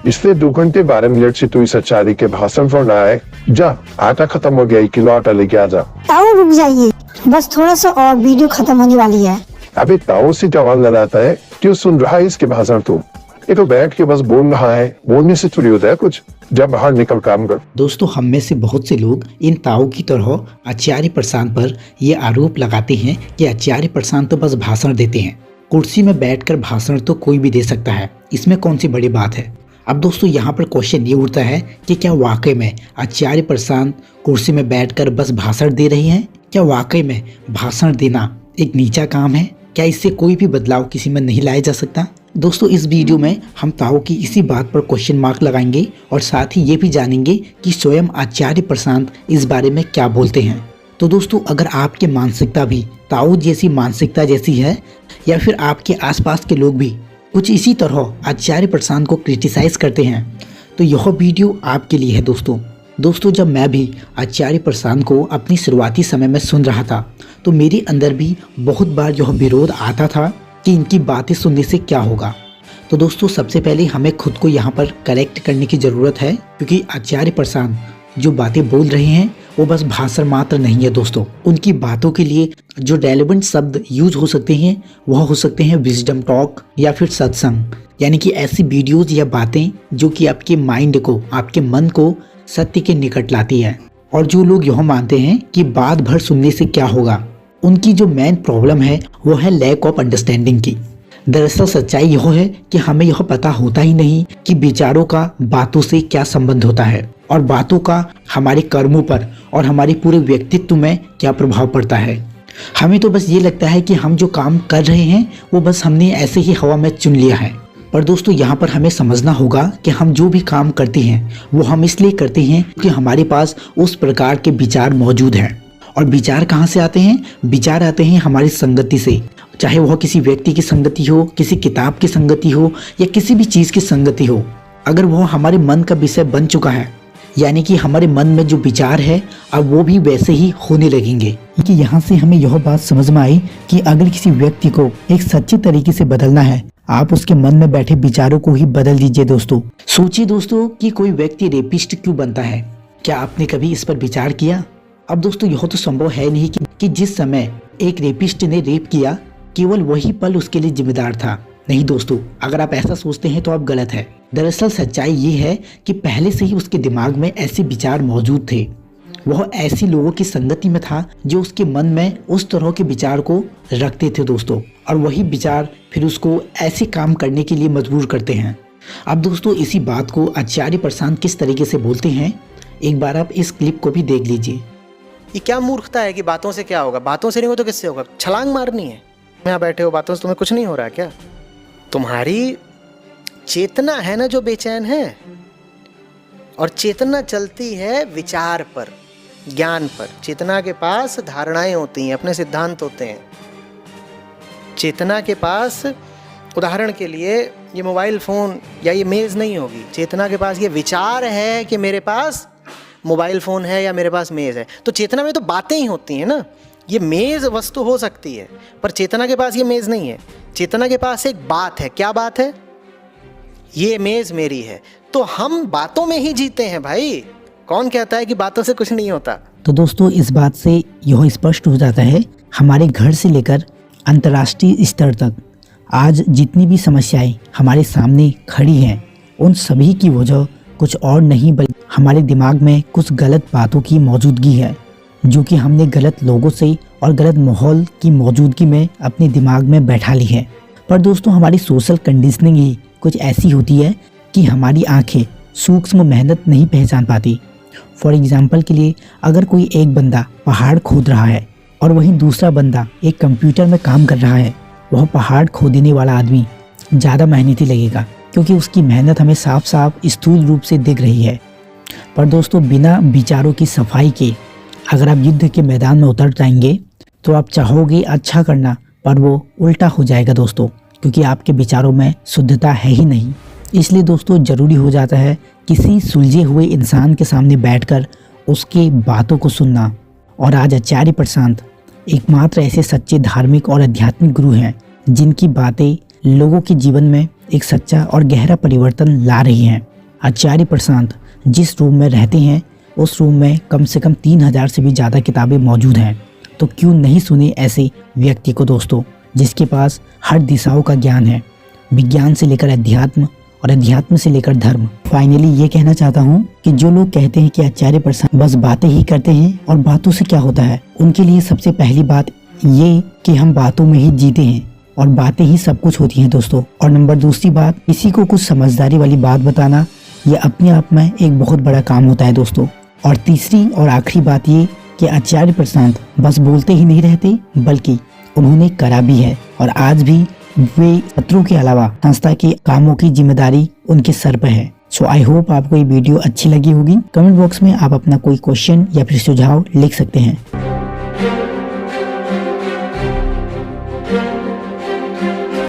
इसलिए 2 घंटे 12 मिनट से तू इस आचार्य के भाषण पर ना आए। जा, आटा खत्म हो गया, 1 किलो आटा लेके आ जा। ताऊ रुक जाइए, बस थोड़ा सा और, वीडियो खत्म होने वाली है। अबे ताऊ से जवान लड़ाता है, क्यों सुन रहा है इसके भाषण तू? ये तो बैठ के बस बोल रहा है, बोलने से थोड़ी होता है कुछ। जब बाहर निकल काम कर। दोस्तों, हम में से बहुत से लोग इन ताऊ की तरह आचार्य प्रशांत पर ये आरोप लगाते हैं कि आचार्य प्रशांत तो बस भाषण देते हैं। कुर्सी में बैठकर भाषण तो कोई भी दे सकता है, इसमें कौन सी बड़ी बात है। अब दोस्तों, यहाँ पर क्वेश्चन ये उठता है कि क्या वाकई में आचार्य प्रशांत कुर्सी में बैठकर बस भाषण दे रहे हैं? क्या वाकई में भाषण देना एक नीचा काम है? क्या इससे कोई भी बदलाव किसी में नहीं लाया जा सकता? दोस्तों, इस वीडियो में हम ताऊ की इसी बात पर क्वेश्चन मार्क लगाएंगे और साथ ही ये भी जानेंगे कि स्वयं आचार्य प्रशांत इस बारे में क्या बोलते हैं। तो दोस्तों, अगर आपकी मानसिकता भी ताऊ जैसी मानसिकता जैसी है या फिर आपके आसपास के लोग भी कुछ इसी तरह आचार्य प्रशांत को क्रिटिसाइज करते हैं, तो यह वीडियो आपके लिए है दोस्तों। जब मैं भी आचार्य प्रशांत को अपनी शुरुआती समय में सुन रहा था तो मेरे अंदर भी बहुत बार यह विरोध आता था कि इनकी बातें सुनने से क्या होगा। तो दोस्तों, सबसे पहले हमें खुद को यहाँ पर करेक्ट करने की ज़रूरत है, क्योंकि आचार्य प्रशांत जो बातें बोल रहे हैं वो बस भाषण मात्र नहीं है दोस्तों। उनकी बातों के लिए जो रेलेवेंट शब्द यूज हो सकते हैं वह हो सकते हैं विजडम टॉक या फिर सत्संग, यानी कि ऐसी वीडियोज़ या बातें जो कि आपके माइंड को, आपके मन को सत्य के निकट लाती है। और जो लोग यह मानते हैं कि बात भर सुनने से क्या होगा, उनकी जो मेन प्रॉब्लम है वो है लैक ऑफ अंडरस्टैंडिंग की। दरअसल सच्चाई यह है कि हमें यह पता होता ही नहीं कि विचारों का बातों से क्या संबंध होता है और बातों का हमारे कर्मों पर और हमारे पूरे व्यक्तित्व में क्या प्रभाव पड़ता है। हमें तो बस ये लगता है कि हम जो काम कर रहे हैं वो बस हमने ऐसे ही हवा में चुन लिया है। पर दोस्तों, यहाँ पर हमें समझना होगा कि हम जो भी काम करते हैं वो हम इसलिए करते हैं कि हमारे पास उस प्रकार के विचार मौजूद हैं। और विचार कहाँ से आते हैं? विचार आते हैं हमारी संगति से, चाहे वह किसी व्यक्ति की संगति हो, किसी किताब की संगति हो या किसी भी चीज़ की संगति हो। अगर वह हमारे मन का विषय बन चुका है, यानी कि हमारे मन में जो विचार है अब वो भी वैसे ही होने लगेंगे। कि यहाँ से हमें यह बात समझ में आई कि अगर किसी व्यक्ति को एक सच्चे तरीके से बदलना है, आप उसके मन में बैठे विचारों को ही बदल दीजिए दोस्तों। सोचिए दोस्तों कि कोई व्यक्ति रेपिस्ट क्यों बनता है? क्या आपने कभी इस पर विचार किया? अब दोस्तों, यह तो संभव है नहीं कि जिस समय एक रेपिस्ट ने रेप किया केवल वही पल उसके लिए जिम्मेदार था। नहीं दोस्तों, अगर आप ऐसा सोचते हैं तो आप गलत है। दरअसल सच्चाई ये है कि पहले से ही उसके दिमाग में ऐसे विचार मौजूद थे। वह ऐसी लोगों की संगति में था जो उसके मन में उस तरह के विचार को रखते थे दोस्तों, और वही विचार फिर उसको ऐसे काम करने के लिए मजबूर करते हैं। अब दोस्तों, इसी बात को आचार्य प्रशांत किस तरीके से बोलते हैं, एक बार आप इस क्लिप को भी देख लीजिए। ये क्या मूर्खता है कि बातों से क्या होगा? बातों से नहीं हो तो किससे होगा? छलांग मारनी है। यहाँ बैठे हो, बातों से तुम्हें कुछ नहीं हो रहा है क्या? तुम्हारी चेतना है ना जो बेचैन है, और चेतना चलती है विचार पर, ज्ञान पर। चेतना के पास धारणाएं होती हैं, अपने सिद्धांत होते हैं। चेतना के पास, उदाहरण के लिए, ये मोबाइल फ़ोन या ये मेज़ नहीं होगी। चेतना के पास ये विचार है कि मेरे पास मोबाइल फ़ोन है या मेरे पास मेज़ है। तो चेतना में तो बातें ही होती हैं ना। ये मेज़ वस्तु हो सकती है, पर चेतना के पास ये मेज़ नहीं है। चेतना के पास एक बात है। क्या बात है? ये मेज़ मेरी है। तो हम बातों में ही जीते हैं भाई। कौन कहता है कि बातों से कुछ नहीं होता? तो दोस्तों, इस बात से यह स्पष्ट हो जाता है हमारे घर से लेकर अंतर्राष्ट्रीय स्तर तक आज जितनी भी समस्याएं हमारे सामने खड़ी हैं, उन सभी की वजह कुछ और नहीं बल्कि हमारे दिमाग में कुछ गलत बातों की मौजूदगी है, जो कि हमने गलत लोगों से और गलत माहौल की मौजूदगी में अपने दिमाग में बैठा ली है। पर दोस्तों, हमारी सोशल कंडीशनिंग ही कुछ ऐसी होती है कि हमारी आंखें सूक्ष्म मेहनत नहीं पहचान पाती। फॉर एग्जाम्पल के लिए, अगर कोई एक बंदा पहाड़ खोद रहा है और वहीं दूसरा बंदा एक कंप्यूटर में काम कर रहा है, वह पहाड़ खोदने वाला आदमी ज़्यादा मेहनती लगेगा, क्योंकि उसकी मेहनत हमें साफ साफ स्थूल रूप से दिख रही है। पर दोस्तों, बिना विचारों की सफाई के अगर आप युद्ध के मैदान में उतर जाएंगे तो आप चाहोगे अच्छा करना, पर वो उल्टा हो जाएगा दोस्तों, क्योंकि आपके विचारों में शुद्धता है ही नहीं। इसलिए दोस्तों, ज़रूरी हो जाता है किसी सुलझे हुए इंसान के सामने बैठकर उसकी बातों को सुनना। और आज आचार्य प्रशांत एकमात्र ऐसे सच्चे धार्मिक और आध्यात्मिक गुरु हैं जिनकी बातें लोगों के जीवन में एक सच्चा और गहरा परिवर्तन ला रही हैं। आचार्य प्रशांत जिस रूम में रहते हैं उस रूम में कम से कम 3000 से भी ज़्यादा किताबें मौजूद हैं। तो क्यों नहीं सुने ऐसे व्यक्ति को दोस्तों, जिसके पास हर दिशाओं का ज्ञान है, विज्ञान से लेकर अध्यात्म और अध्यात्म से लेकर धर्म। फाइनली ये कहना चाहता हूँ कि जो लोग कहते हैं कि आचार्य प्रशांत बस बातें ही करते हैं और बातों से क्या होता है, उनके लिए सबसे पहली बात ये कि हम बातों में ही जीते हैं और बातें ही सब कुछ होती हैं दोस्तों। और नंबर दूसरी बात, किसी को कुछ समझदारी वाली बात बताना ये अपने आप में एक बहुत बड़ा काम होता है दोस्तों। और तीसरी और आखिरी बात ये कि आचार्य प्रशांत बस बोलते ही नहीं रहते बल्कि उन्होंने करा भी है और आज भी वे छात्रों के अलावा संस्था के कामों की जिम्मेदारी उनके सर पर है। सो आई होप आपको ये वीडियो अच्छी लगी होगी। कमेंट बॉक्स में आप अपना कोई क्वेश्चन या फिर सुझाव लिख सकते हैं।